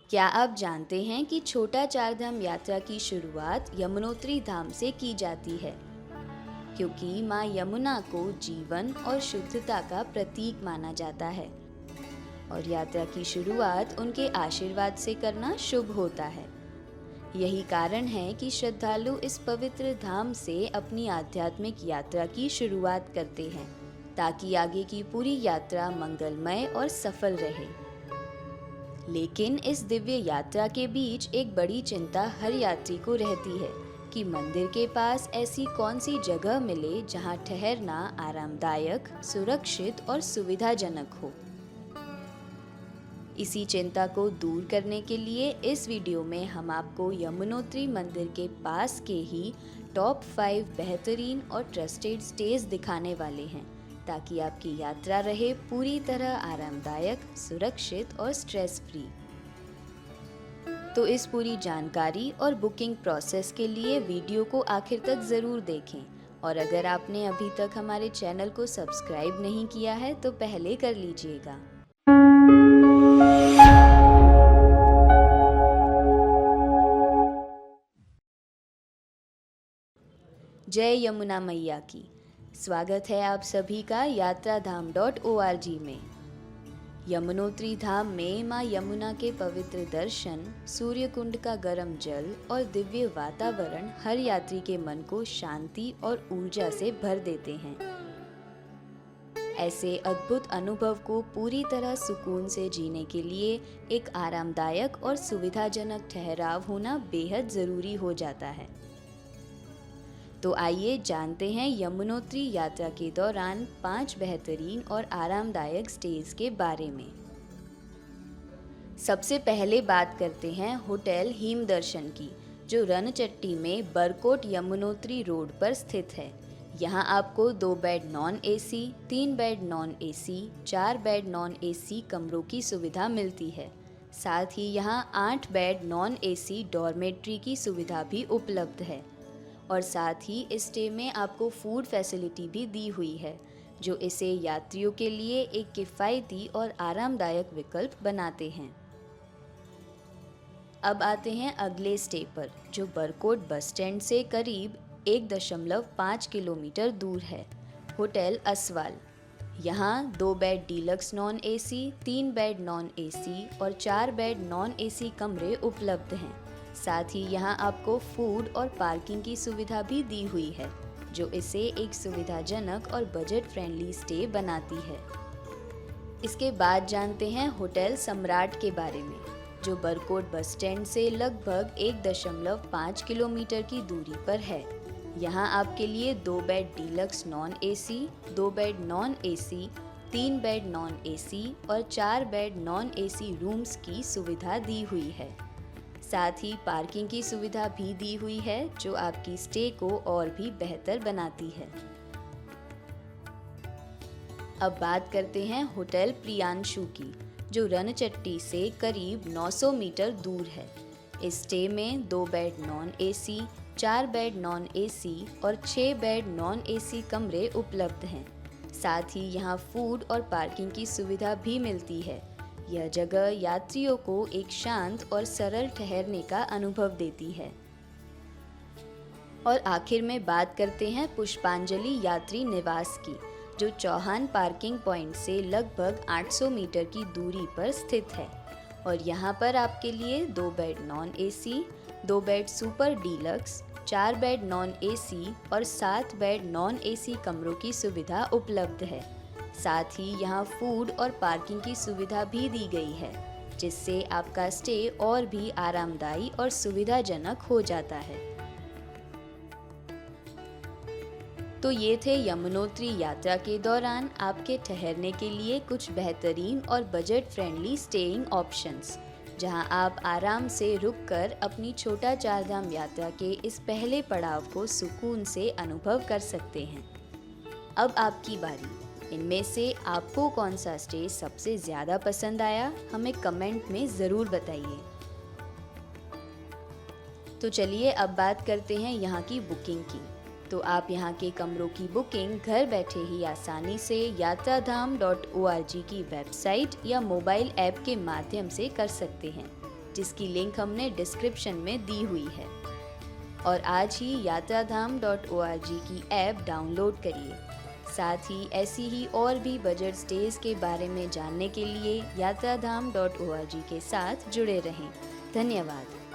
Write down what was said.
क्या आप जानते हैं कि छोटा चार धाम यात्रा की शुरुआत यमुनोत्री धाम से की जाती है, क्योंकि माँ यमुना को जीवन और शुद्धता का प्रतीक माना जाता है और यात्रा की शुरुआत उनके आशीर्वाद से करना शुभ होता है। यही कारण है कि श्रद्धालु इस पवित्र धाम से अपनी आध्यात्मिक यात्रा की शुरुआत करते हैं, ताकि आगे की पूरी यात्रा मंगलमय और सफल रहे। लेकिन इस दिव्य यात्रा के बीच एक बड़ी चिंता हर यात्री को रहती है कि मंदिर के पास ऐसी कौन सी जगह मिले जहां ठहरना आरामदायक, सुरक्षित और सुविधाजनक हो। इसी चिंता को दूर करने के लिए इस वीडियो में हम आपको यमुनोत्री मंदिर के पास के ही टॉप 5 बेहतरीन और ट्रस्टेड स्टेज दिखाने वाले हैं, ताकि आपकी यात्रा रहे पूरी तरह आरामदायक, सुरक्षित और स्ट्रेस फ्री। तो इस पूरी जानकारी और बुकिंग प्रोसेस के लिए वीडियो को आखिर तक ज़रूर देखें, और अगर आपने अभी तक हमारे चैनल को सब्सक्राइब नहीं किया है तो पहले कर लीजिएगा। जय यमुना मैया की। स्वागत है आप सभी का यात्राधाम.org में। यमुनोत्री धाम में माँ यमुना के पवित्र दर्शन, सूर्य कुंड का गर्म जल और दिव्य वातावरण हर यात्री के मन को शांति और ऊर्जा से भर देते हैं। ऐसे अद्भुत अनुभव को पूरी तरह सुकून से जीने के लिए एक आरामदायक और सुविधाजनक ठहराव होना बेहद ज़रूरी हो जाता है। तो आइए जानते हैं यमुनोत्री यात्रा के दौरान 5 बेहतरीन और आरामदायक स्टेज के बारे में। सबसे पहले बात करते हैं होटल हिम दर्शन की, जो रनचट्टी में बरकोट यमुनोत्री रोड पर स्थित है। यहाँ आपको 2 bed non AC, 3 bed non AC, 4 bed non AC कमरों की सुविधा मिलती है। साथ ही यहाँ 8 बेड नॉन एसी डॉर्मेट्री की सुविधा भी उपलब्ध है, और साथ ही इस स्टे में आपको फूड फैसिलिटी भी दी हुई है, जो इसे यात्रियों के लिए एक किफ़ायती और आरामदायक विकल्प बनाते हैं। अब आते हैं अगले स्टे पर, जो बरकोट बस स्टैंड से करीब 1.5 किलोमीटर दूर है। होटल असवाल। यहाँ 2 bed deluxe non AC, 3 bed non AC और 4 बेड नॉन एसी कमरे उपलब्ध हैं। साथ ही यहाँ आपको फूड और पार्किंग की सुविधा भी दी हुई है, जो इसे एक सुविधाजनक और बजट फ्रेंडली स्टे बनाती है। इसके बाद जानते हैं होटल सम्राट के बारे में, जो बरकोट बस स्टैंड से लगभग 1.5 किलोमीटर की दूरी पर है। यहाँ आपके लिए 2 bed deluxe non AC, 2 bed non AC, 3 bed non AC और 4 बेड नॉन एसी रूम्स की सुविधा दी हुई है। साथ ही पार्किंग की सुविधा भी दी हुई है, जो आपकी स्टे को और भी बेहतर बनाती है। अब बात करते हैं होटल प्रियांशु की, जो रनचट्टी से करीब 900 मीटर दूर है। इस स्टे में 2 bed non AC, 4 bed non AC और 6 बेड नॉन एसी कमरे उपलब्ध हैं। साथ ही यहाँ फूड और पार्किंग की सुविधा भी मिलती है। यह जगह यात्रियों को एक शांत और सरल ठहरने का अनुभव देती है। और आखिर में बात करते हैं पुष्पांजलि यात्री निवास की, जो चौहान पार्किंग पॉइंट से लगभग 800 मीटर की दूरी पर स्थित है। और यहाँ पर आपके लिए 2 bed non AC, 2 bed super deluxe, 4 bed non AC और 7 बेड नॉन एसी कमरों की सुविधा उपलब्ध है। साथ ही यहाँ फूड और पार्किंग की सुविधा भी दी गई है, जिससे आपका स्टे और भी आरामदायी और सुविधाजनक हो जाता है। तो ये थे यमुनोत्री यात्रा के दौरान आपके ठहरने के लिए कुछ बेहतरीन और बजट फ्रेंडली स्टेइंग ऑप्शंस, जहां आप आराम से रुककर अपनी छोटा चार धाम यात्रा के इस पहले पड़ाव को सुकून से अनुभव कर सकते हैं। अब आपकी बारी। इनमें से आपको कौन सा स्टे सबसे ज़्यादा पसंद आया, हमें कमेंट में ज़रूर बताइए। तो चलिए अब बात करते हैं यहाँ की बुकिंग की। तो आप यहाँ के कमरों की बुकिंग घर बैठे ही आसानी से यात्राधाम.org की वेबसाइट या मोबाइल ऐप के माध्यम से कर सकते हैं, जिसकी लिंक हमने डिस्क्रिप्शन में दी हुई है। और आज ही यात्राधाम.org की ऐप डाउनलोड करिए। साथ ही ऐसी ही और भी बजट स्टेज के बारे में जानने के लिए यात्राधाम.org के साथ जुड़े रहें। धन्यवाद।